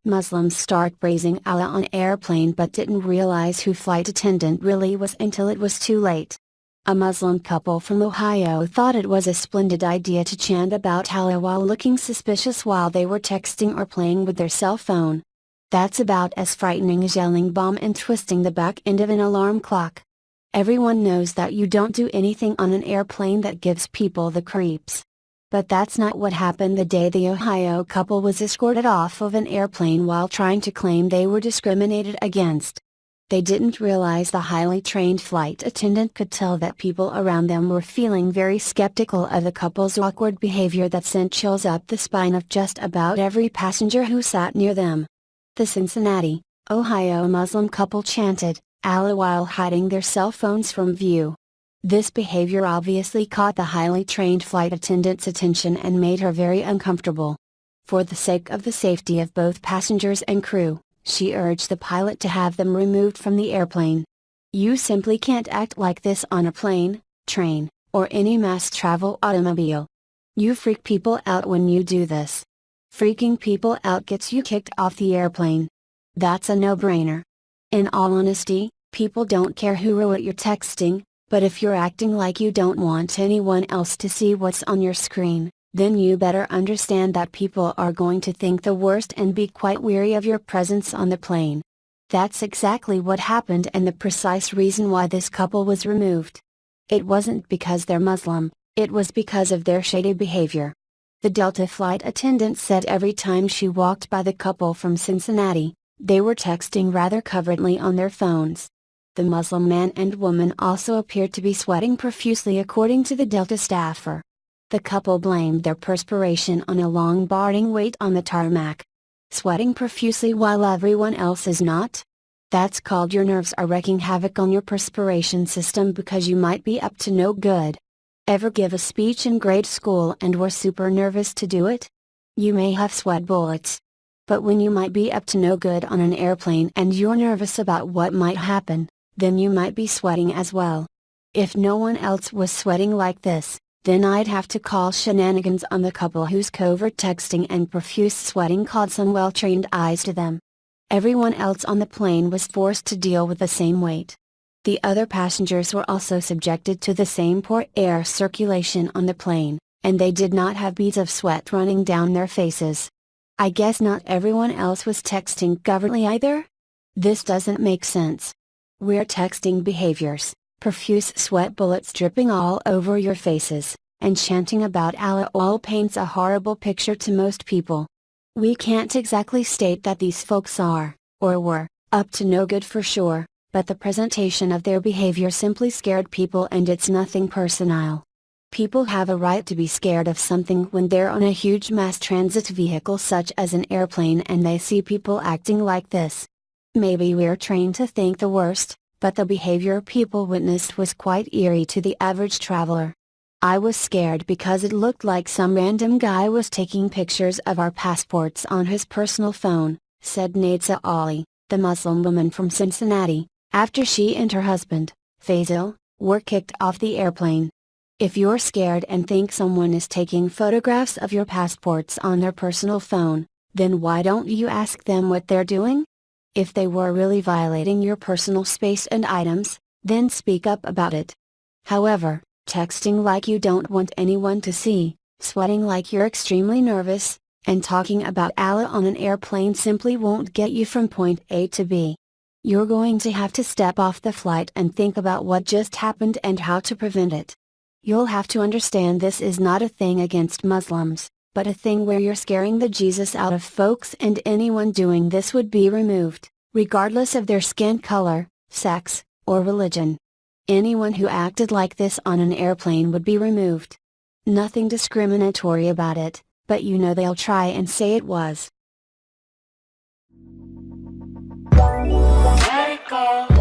Muslims start praising Allah on airplane but didn't realize who flight attendant really was until it was too late. A Muslim couple from Ohio thought it was a splendid idea to chant about Allah while looking suspicious while they were texting or playing with their cell phone. That's about as frightening as yelling bomb and twisting the back end of an alarm clock. Everyone knows that you don't do anything on an airplane that gives people the creeps. But that's not what happened the day the Ohio couple was escorted off of an airplane while trying to claim they were discriminated against. They didn't realize the highly trained flight attendant could tell that people around them were feeling very skeptical of the couple's awkward behavior that sent chills up the spine of just about every passenger who sat near them. The Cincinnati, Ohio Muslim couple chanted, "Allah" while hiding their cell phones from view. This behavior obviously caught the highly trained flight attendant's attention and made her very uncomfortable. For the sake of the safety of both passengers and crew, she urged the pilot to have them removed from the airplane. "You simply can't act like this on a plane, train, or any mass travel automobile. You freak people out when you do this. Freaking people out gets you kicked off the airplane. That's a no-brainer. In all honesty, people don't care who or what you're texting. But if you're acting like you don't want anyone else to see what's on your screen, then you better understand that people are going to think the worst and be quite weary of your presence on the plane." That's exactly what happened and the precise reason why this couple was removed. It wasn't because they're Muslim, it was because of their shady behavior. The Delta flight attendant said every time she walked by the couple from Cincinnati, they were texting rather covertly on their phones. The Muslim man and woman also appeared to be sweating profusely according to the Delta staffer. The couple blamed their perspiration on a long boarding wait on the tarmac. Sweating profusely while everyone else is not? That's called your nerves are wreaking havoc on your perspiration system because you might be up to no good. Ever give a speech in grade school and were super nervous to do it? You may have sweat bullets. But when you might be up to no good on an airplane and you're nervous about what might happen, then you might be sweating as well. If no one else was sweating like this, then I'd have to call shenanigans on the couple whose covert texting and profuse sweating called some well-trained eyes to them. Everyone else on the plane was forced to deal with the same weight. The other passengers were also subjected to the same poor air circulation on the plane, and they did not have beads of sweat running down their faces. I guess not everyone else was texting covertly either? This doesn't make sense. We're texting behaviors, profuse sweat bullets dripping all over your faces, and chanting about Allah all paints a horrible picture to most people. We can't exactly state that these folks are, or were, up to no good for sure, but the presentation of their behavior simply scared people and it's nothing personal. People have a right to be scared of something when they're on a huge mass transit vehicle such as an airplane and they see people acting like this. Maybe we're trained to think the worst, but the behavior people witnessed was quite eerie to the average traveler. I was scared because it looked like some random guy was taking pictures of our passports on his personal phone, said Nadsa Ali, the Muslim woman from Cincinnati, after she and her husband, Faisal, were kicked off the airplane. If you're scared and think someone is taking photographs of your passports on their personal phone, then why don't you ask them what they're doing? If they were really violating your personal space and items, then speak up about it. However, texting like you don't want anyone to see, sweating like you're extremely nervous, and talking about Allah on an airplane simply won't get you from point A to B. You're going to have to step off the flight and think about what just happened and how to prevent it. You'll have to understand this is not a thing against Muslims, but a thing where you're scaring the Jesus out of folks, and anyone doing this would be removed, regardless of their skin color, sex, or religion. Anyone who acted like this on an airplane would be removed. Nothing discriminatory about it, but you know they'll try and say it was. Let it go.